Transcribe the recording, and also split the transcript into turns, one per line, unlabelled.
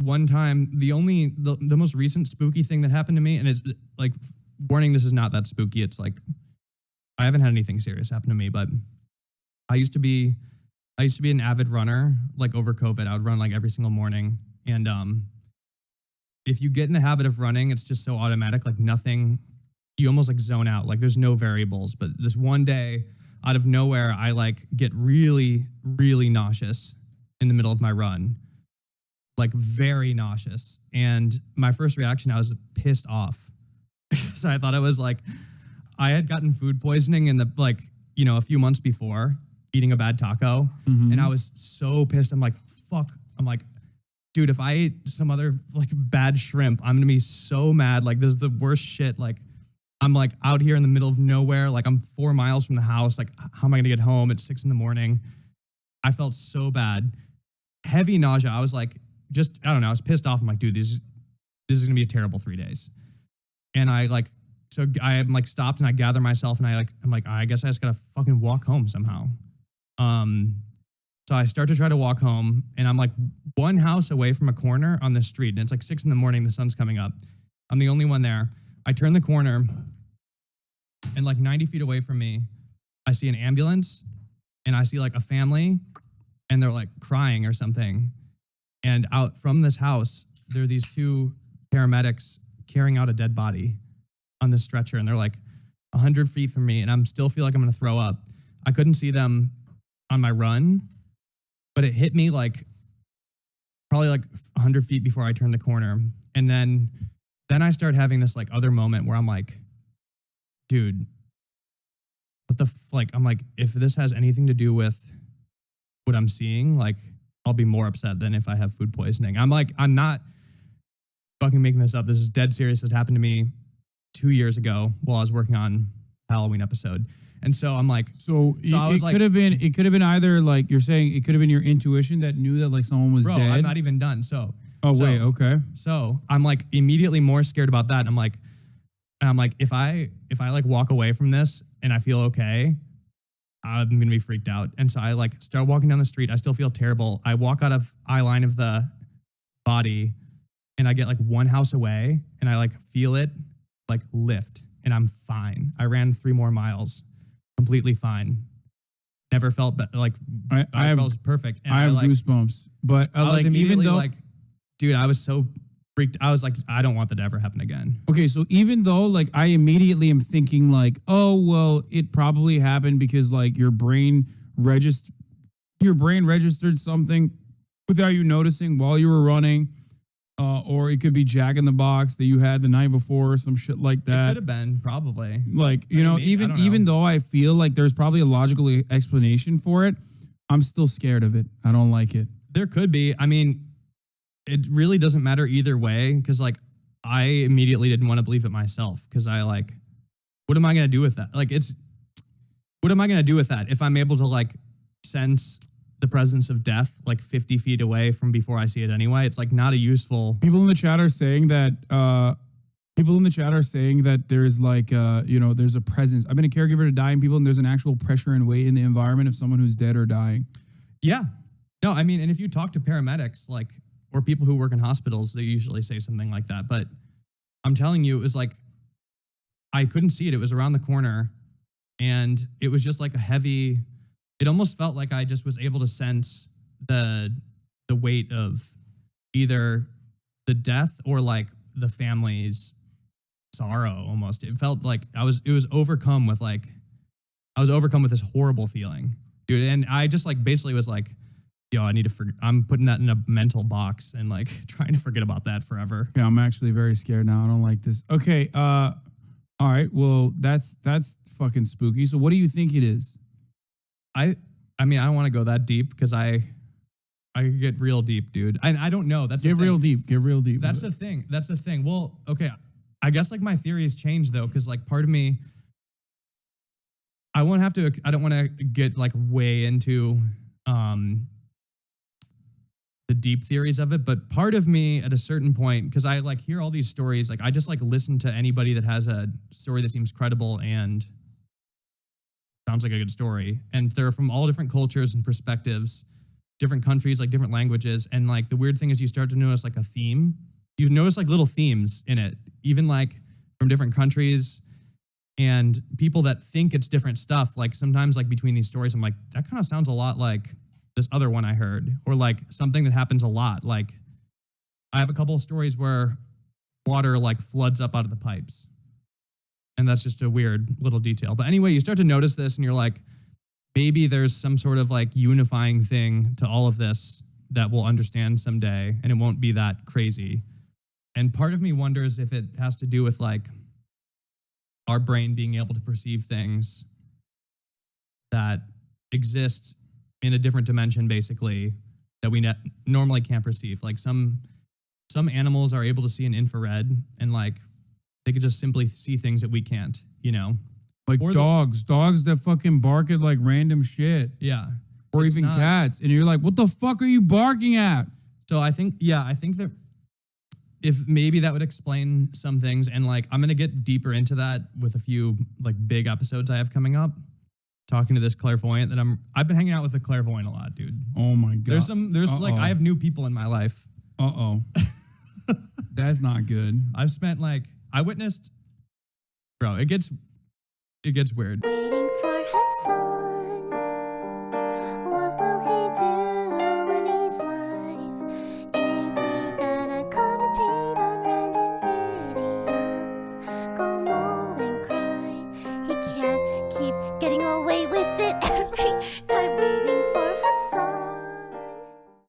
one time, the most recent spooky thing that happened to me, and it's like, warning, this is not that spooky. It's like, I haven't had anything serious happen to me, but I used to be an avid runner, like over COVID. I would run like every single morning. And if you get in the habit of running, it's just so automatic, like nothing, you almost like zone out. Like there's no variables. But this one day, out of nowhere, I like get really, really nauseous in the middle of my run. Like very nauseous. And my first reaction, I was pissed off. So I thought it was like, I had gotten food poisoning in the, like, you know, a few months before eating a bad taco. Mm-hmm. And I was so pissed. I'm like, fuck. I'm like, dude, if I ate some other like bad shrimp, I'm going to be so mad. Like this is the worst shit. Like I'm like out here in the middle of nowhere. Like I'm 4 miles from the house. Like how am I going to get home at 6 a.m? I felt so bad. Heavy nausea. I was like, I don't know. I was pissed off. I'm like, dude, this is going to be a terrible 3 days. And I like, so I like stopped and I gather myself and I'm like, I guess I just got to fucking walk home somehow. So I start to try to walk home and I'm like one house away from a corner on the street. And it's like 6 a.m. The sun's coming up. I'm the only one there. I turn the corner and like 90 feet away from me, I see an ambulance and I see like a family and they're like crying or something. And out from this house, there are these 2 paramedics carrying out a dead body on this stretcher. And they're like 100 feet from me. And I'm still feel like I'm going to throw up. I couldn't see them on my run, but it hit me like probably like 100 feet before I turned the corner. And then I start having this like other moment where I'm like, dude, what the like, I'm like, if this has anything to do with what I'm seeing, like I'll be more upset than if I have food poisoning. I'm like, I'm not fucking making this up. This is dead serious. This happened to me 2 years ago while I was working on Halloween episode. And so I'm like,
it could have been either like you're saying it could have been your intuition that knew that like someone was dead.
I'm not even done.
Wait, okay.
So I'm like immediately more scared about that. And I'm like, if I like walk away from this and I feel okay, I'm going to be freaked out. And so I like start walking down the street. I still feel terrible. I walk out of eye line of the body and I get like one house away and I like feel it like lift and I'm fine. I ran 3 more miles, completely fine. Never felt like I felt perfect. And
I have goosebumps, but
I was
like even though
like, dude, I was so freaked. I was like, I don't want that to ever happen again.
Okay, so even though like I immediately am thinking like, oh well, it probably happened because like your brain registered something without you noticing while you were running. Or it could be Jack in the Box that you had the night before or some shit like that.
It could have been, probably.
Like, even though I feel like there's probably a logical explanation for it, I'm still scared of it. I don't like it.
There could be. I mean, it really doesn't matter either way because, like, I immediately didn't want to believe it myself because I, like, what am I going to do with that? Like, what am I going to do with that if I'm able to, like, sense the presence of death like 50 feet away from before I see it anyway? It's like not a useful.
People in the chat are saying that there's like there's a presence. I've been a caregiver to dying people and there's an actual pressure and weight in the environment of someone who's dead or dying.
Yeah. No, I mean, and if you talk to paramedics like or people who work in hospitals, they usually say something like that. But I'm telling you, it was like I couldn't see it. It was around the corner and it was just like a heavy. It almost felt like I just was able to sense the weight of either the death or like the family's sorrow almost. It felt like I was overcome with this horrible feeling, dude. And I just like basically was like, yo, I need to I'm putting that in a mental box and like trying to forget about that forever.
Yeah, I'm actually very scared now. I don't like this. Okay. All right. Well, that's fucking spooky. So what do you think it is?
I mean, I don't want to go that deep because I could get real deep, dude. I don't know. Get
real deep.
That's the thing. Well, okay. I guess like my theories change though, because like part of me, I don't want to get like way into the deep theories of it, but part of me at a certain point, because I like hear all these stories, like I just like listen to anybody that has a story that seems credible and sounds like a good story. And they're from all different cultures and perspectives. different countries, like different languages. And like the weird thing is you start to notice like a theme. You notice like little themes in it, even like from different countries and people that think it's different stuff. Like sometimes like between these stories, I'm like, that kind of sounds a lot like this other one I heard, or like something that happens a lot. Like I have a couple of stories where water like floods up out of the pipes. And that's just a weird little detail. But anyway, you start to notice this and you're like, maybe there's some sort of like unifying thing to all of this that we'll understand someday and it won't be that crazy. And part of me wonders if it has to do with like our brain being able to perceive things that exist in a different dimension, basically, that we normally can't perceive. Like some animals are able to see in infrared and like they could just simply see things that we can't, you know?
Like
or
dogs that fucking bark at like random shit.
Yeah.
Or even cats. And you're like, what the fuck are you barking at?
So I think that if maybe that would explain some things. And like, I'm going to get deeper into that with a few like big episodes I have coming up, talking to this clairvoyant that I've been hanging out with a clairvoyant a lot, dude.
Oh my God.
There's like, I have new people in my life.
That's not good.
I witnessed, bro, it gets weird.